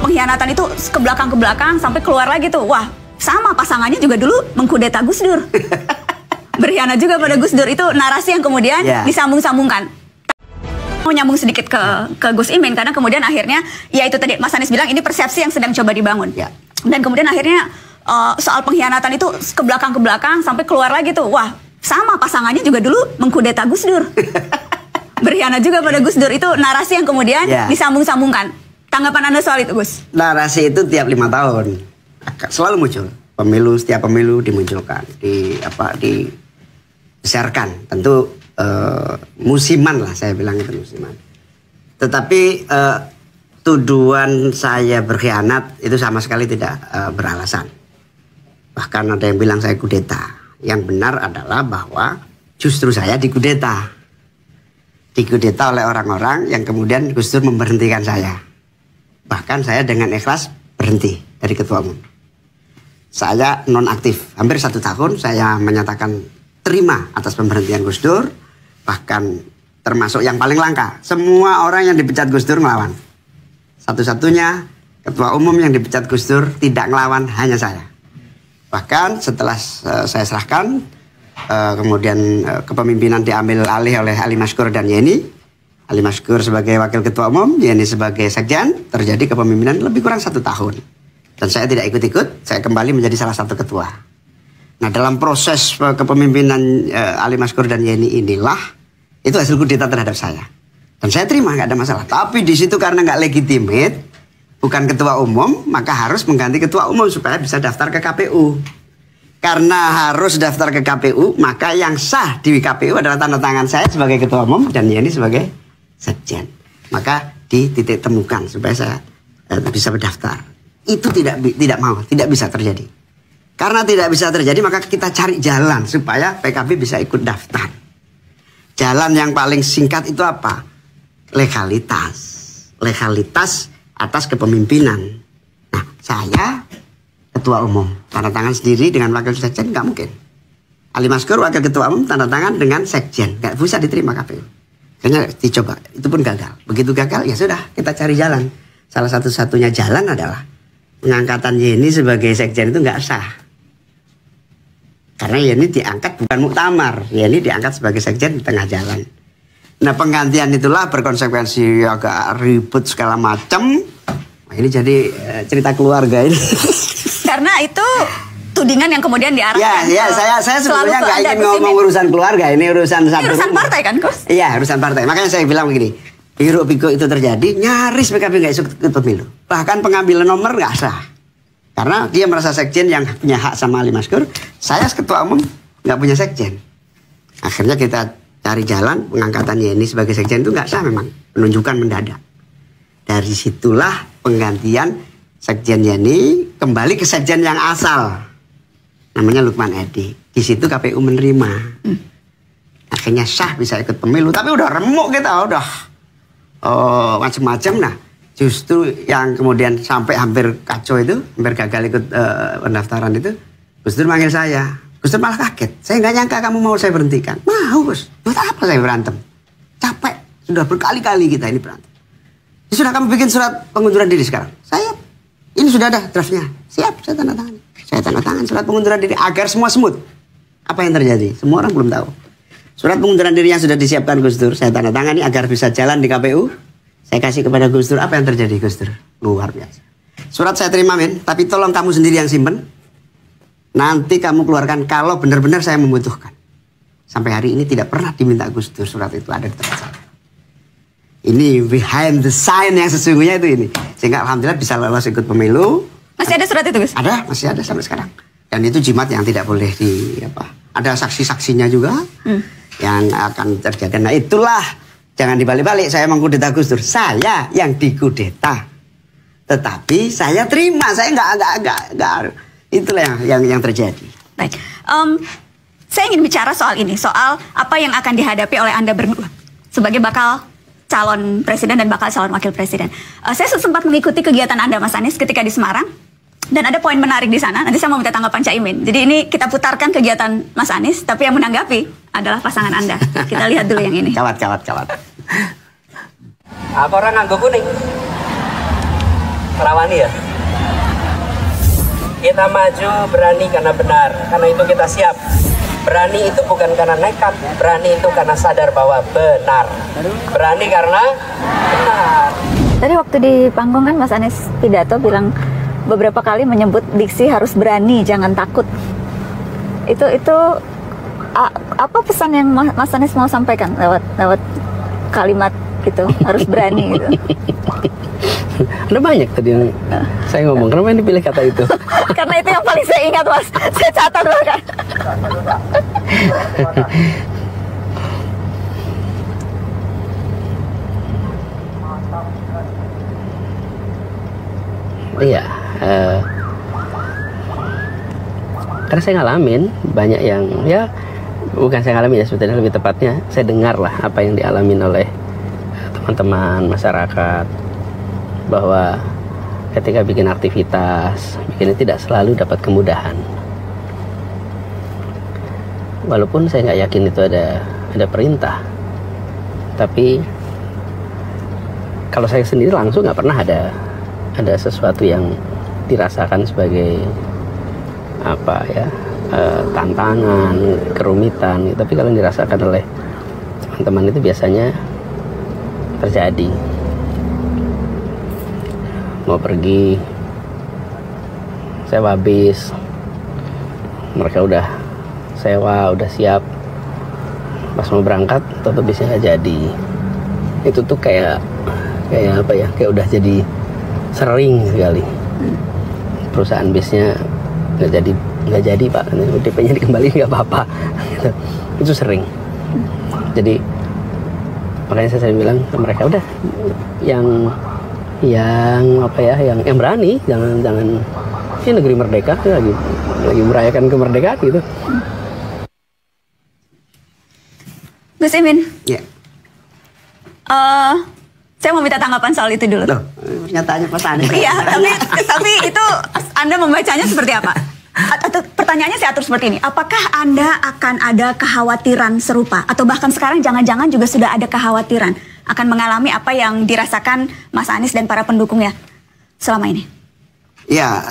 pengkhianatan itu ke belakang sampai keluar lagi tuh. Wah, sama pasangannya juga dulu mengkudeta Gus Dur. Berkhianat juga pada Gus Dur. Itu narasi yang kemudian disambung-sambungkan. Mau nyambung sedikit ke Gus Imin karena kemudian akhirnya ya itu tadi Mas Anies bilang ini persepsi yang sedang coba dibangun. Dan kemudian akhirnya soal pengkhianatan itu ke belakang sampai keluar lagi tuh. Wah, sama pasangannya juga dulu mengkudeta Gus Dur. Berkhianat juga pada Gus Dur. Itu narasi yang kemudian disambung-sambungkan. Tanggapan Anda soal itu, Gus? Narasi itu tiap 5 tahun selalu muncul. Setiap pemilu dimunculkan, dibesarkan. Tentu musiman lah, saya bilang itu musiman. Tetapi tuduhan saya berkhianat itu sama sekali tidak beralasan. Bahkan ada yang bilang saya kudeta. Yang benar adalah bahwa justru saya dikudeta. Dikudeta oleh orang-orang yang kemudian Gus Dur memberhentikan saya. Bahkan saya dengan ikhlas berhenti dari ketua umum. Saya nonaktif. Hampir 1 tahun saya menyatakan terima atas pemberhentian Gus Dur. Bahkan termasuk yang paling langka. Semua orang yang dipecat Gus Dur ngelawan. Satu-satunya ketua umum yang dipecat Gus Dur tidak ngelawan hanya saya. Bahkan setelah saya serahkan, kemudian kepemimpinan diambil alih oleh Ali Maskur dan Yeni. Ali Maskur sebagai wakil ketua umum, Yeni sebagai sekjen, terjadi kepemimpinan lebih kurang 1 tahun. Dan saya tidak ikut-ikut, saya kembali menjadi salah satu ketua. Nah, dalam proses kepemimpinan Ali Maskur dan Yeni inilah, itu hasil kudeta terhadap saya. Dan saya terima, nggak ada masalah. Tapi di situ karena nggak legitimate, bukan ketua umum, maka harus mengganti ketua umum supaya bisa daftar ke KPU. Karena harus daftar ke KPU, maka yang sah di KPU adalah tanda tangan saya sebagai ketua umum dan Yeni sebagai sekjen. Maka dititik temukan supaya saya bisa berdaftar. Itu tidak bisa terjadi. Karena tidak bisa terjadi, maka kita cari jalan supaya PKB bisa ikut daftar. Jalan yang paling singkat itu apa? Legalitas. Legalitas atas kepemimpinan. Nah, saya ketua umum, tanda tangan sendiri dengan wakil sekjen nggak mungkin. Ali Maskur wakil ketua umum tanda tangan dengan sekjen, nggak bisa diterima KPU. Kayaknya dicoba, itu pun gagal. Begitu gagal, ya sudah, kita cari jalan. Salah satu-satunya jalan adalah pengangkatan Yeni sebagai sekjen itu nggak sah. Karena Yeni diangkat bukan muktamar, Yeni diangkat sebagai sekjen di tengah jalan. Nah, penggantian itulah berkonsekuensi agak ribut segala macam. Nah, ini jadi cerita keluarga ini. Karena itu tudingan yang kemudian diarahkan. Ya, saya sebetulnya nggak ingin ngomong urusan keluarga, ini urusan satu urusan rumah. Partai kan, Gus? Iya, urusan partai. Makanya saya bilang begini, hiruk pikuk itu terjadi, nyaris PKB nggak ikut pemilu. Bahkan pengambilan nomor nggak sah. Karena dia merasa sekjen yang punya hak sama Ali Maskur, saya ketua umum nggak punya sekjen. Akhirnya kita cari jalan, pengangkatan Yeni sebagai sekjen itu nggak sah memang, penunjukan mendadak. Dari situlah penggantian sekjen Yeni kembali ke sekjen yang asal. Namanya Lukman Edi. Di situ KPU menerima. Akhirnya sah bisa ikut pemilu. Tapi udah remuk kita, udah macam-macam. Nah, justru yang kemudian sampai hampir kacau itu, hampir gagal ikut pendaftaran itu, Gus Dur manggil saya. Gus Dur malah kaget. Saya nggak nyangka kamu mau saya berhentikan. Mau, Gus. Buat apa saya berantem? Capek. Sudah berkali-kali kita ini berantem. Ya sudah, kamu bikin surat pengunduran diri sekarang. Saya, ini sudah ada draftnya. Siap, saya tanda tangan. Saya tanda tangan surat pengunduran diri agar semua smooth. Apa yang terjadi? Semua orang belum tahu. Surat pengunduran diri yang sudah disiapkan Gus Dur, saya tanda tangani agar bisa jalan di KPU. Saya kasih kepada Gus Dur. Apa yang terjadi, Gus Dur? Luar biasa. Surat saya terima, men. Tapi tolong kamu sendiri yang simpen. Nanti kamu keluarkan kalau benar-benar saya membutuhkan. Sampai hari ini tidak pernah diminta Gus Dur surat itu ada di tempat saya. Ini behind the sign yang sesungguhnya itu ini. Sehingga alhamdulillah bisa lolos ikut pemilu. Masih ada surat itu, Gus? Ada, masih ada sampai sekarang. Dan itu jimat yang tidak boleh ada saksi-saksinya juga yang akan terjadi. Nah, itulah, jangan dibalik-balik saya mengkudeta Gus Dur. Saya yang dikudeta. Tetapi saya terima, saya enggak. Itulah yang terjadi. Baik. Saya ingin bicara soal ini, soal apa yang akan dihadapi oleh Anda berdua sebagai bakal calon presiden dan bakal calon wakil presiden. Saya sempat mengikuti kegiatan Anda, Mas Anies, ketika di Semarang. Dan ada poin menarik di sana. Nanti saya mau minta tanggapan Cak Imin. Jadi ini kita putarkan kegiatan Mas Anies, tapi yang menanggapi adalah pasangan Anda. Kita lihat dulu yang ini. Cawat. Apa orang nganggo kuning? Rawani ya. Kita maju berani karena benar, karena itu kita siap. Berani itu bukan karena nekat, berani itu karena sadar bahwa benar. Berani karena benar. Tadi waktu di panggung kan Mas Anies pidato bilang beberapa kali menyebut diksi harus berani, jangan takut. Itu apa pesan yang Mas Anies mau sampaikan lewat kalimat gitu, harus berani gitu? Ada banyak tadi yang saya ngomong, kenapa ini pilih kata itu? Karena itu yang paling saya ingat, Mas. Saya catat bahkan. Iya, karena saya ngalamin banyak yang, ya bukan saya ngalamin ya, sebetulnya lebih tepatnya saya dengar lah apa yang dialamin oleh teman-teman masyarakat, bahwa ketika bikin aktivitas, bikinnya tidak selalu dapat kemudahan. Walaupun saya nggak yakin itu ada perintah, tapi kalau saya sendiri langsung nggak pernah ada sesuatu yang dirasakan sebagai apa ya, tantangan, kerumitan. Tapi kalau yang dirasakan oleh teman-teman itu biasanya terjadi. Mau pergi, sewa bis, mereka udah sewa, udah siap, pas mau berangkat tetap bisnya nggak jadi. Itu tuh kayak apa ya, kayak udah jadi sering sekali. Perusahaan bisnya nggak jadi pak, DP-nya dikembaliin nggak apa-apa. Itu sering. Jadi makanya saya bilang ke mereka, udah yang apa ya, yang berani, jangan ini negeri merdeka, lagi merayakan kemerdekaan gitu. Gus Imin, ya. Saya mau minta tanggapan soal itu dulu. Loh, pernyataannya Pak Anies. Iya, tapi itu Anda membacanya seperti apa? Atau pertanyaannya saya atur seperti ini, apakah Anda akan ada kekhawatiran serupa, atau bahkan sekarang jangan-jangan juga sudah ada kekhawatiran akan mengalami apa yang dirasakan Mas Anies dan para pendukungnya selama ini? Ya,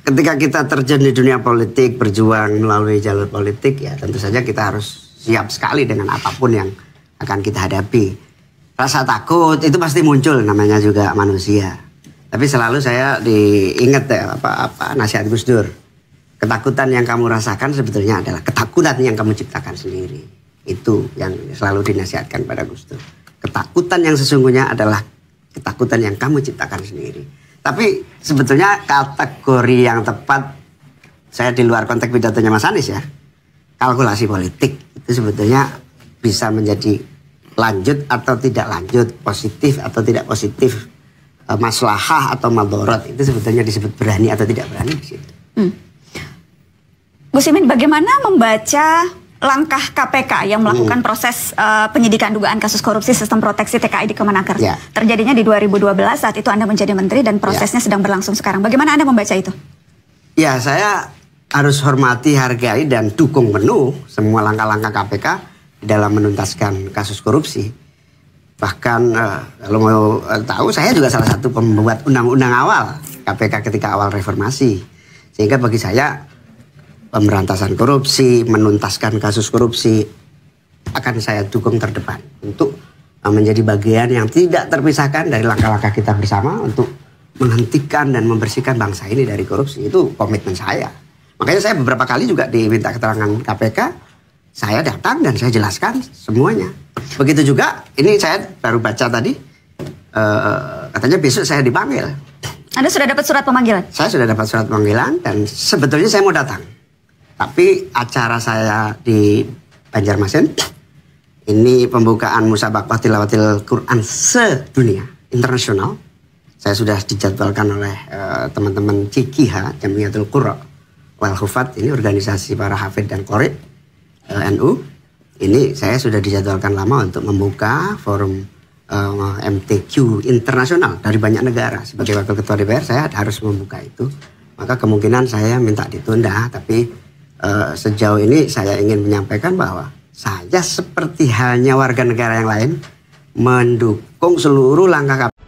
ketika kita terjun di dunia politik, berjuang melalui jalur politik, ya tentu saja kita harus siap sekali dengan apapun yang akan kita hadapi. Rasa takut itu pasti muncul, namanya juga manusia. Tapi selalu saya diingat ya, apa nasihat Gus Dur. Ketakutan yang kamu rasakan sebetulnya adalah ketakutan yang kamu ciptakan sendiri. Itu yang selalu dinasihatkan pada Gus Dur. Ketakutan yang sesungguhnya adalah ketakutan yang kamu ciptakan sendiri. Tapi sebetulnya kategori yang tepat, saya di luar konteks pidatonya Mas Anies ya, kalkulasi politik itu sebetulnya bisa menjadi lanjut atau tidak lanjut, positif atau tidak positif, maslahah atau madorot, itu sebetulnya disebut berani atau tidak berani di situ. Gus Imin, bagaimana membaca langkah KPK yang melakukan proses penyidikan dugaan kasus korupsi sistem proteksi TKI di Kemenaker? Ya. Terjadinya di 2012, saat itu Anda menjadi menteri dan prosesnya sedang berlangsung sekarang. Bagaimana Anda membaca itu? Ya, saya harus hormati, hargai, dan dukung penuh semua langkah-langkah KPK dalam menuntaskan kasus korupsi. Bahkan kalau mau tahu, saya juga salah satu pembuat undang-undang awal KPK ketika awal reformasi. Sehingga bagi saya pemberantasan korupsi, menuntaskan kasus korupsi akan saya dukung terdepan untuk menjadi bagian yang tidak terpisahkan dari langkah-langkah kita bersama untuk menghentikan dan membersihkan bangsa ini dari korupsi. Itu komitmen saya. Makanya saya beberapa kali juga diminta keterangan KPK, saya datang dan saya jelaskan semuanya. Begitu juga, ini saya baru baca tadi, katanya besok saya dipanggil. Anda sudah dapat surat pemanggilan? Saya sudah dapat surat pemanggilan dan sebetulnya saya mau datang. Tapi acara saya di Banjarmasin, ini pembukaan Musabaqah Tilawatil Quran sedunia, internasional. Saya sudah dijadwalkan oleh teman-teman CIKIH, Jamiatul Qurra wal Hufat, ini organisasi para hafid dan qori NU. Ini saya sudah dijadwalkan lama untuk membuka forum MTQ internasional dari banyak negara. Sebagai wakil ketua DPR saya harus membuka itu. Maka kemungkinan saya minta ditunda, tapi sejauh ini saya ingin menyampaikan bahwa saya seperti halnya warga negara yang lain mendukung seluruh langkah KPK.